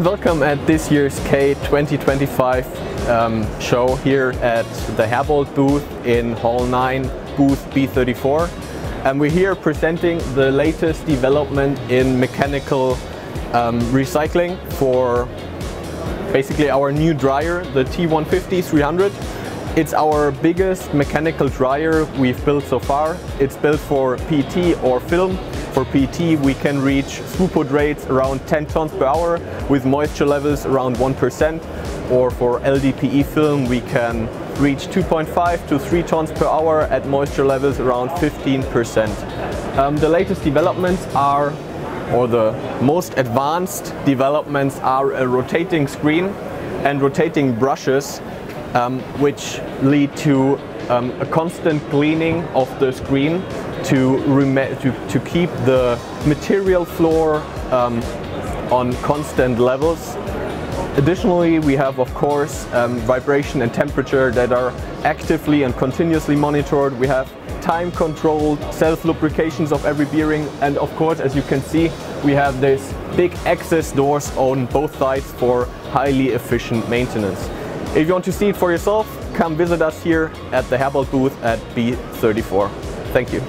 welcome at this year's K 2025 show here at the Herbold booth in Hall 9, booth B34. And we're here presenting the latest development in mechanical recycling for basically our new dryer, the T150-300. It's our biggest mechanical dryer we've built so far. It's built for PET or film. For PET we can reach throughput rates around 10 tons per hour with moisture levels around 1%. Or for LDPE film we can reach 2.5 to 3 tons per hour at moisture levels around 15%. The latest developments are, or the most advanced developments are a rotating screen and rotating brushes, which lead to a constant cleaning of the screen to keep the material floor on constant levels. Additionally, we have of course vibration and temperature that are actively and continuously monitored. We have time-controlled self-lubrications of every bearing, and of course, as you can see, we have these big access doors on both sides for highly efficient maintenance. If you want to see it for yourself, come visit us here at the Herbold booth at B34. Thank you.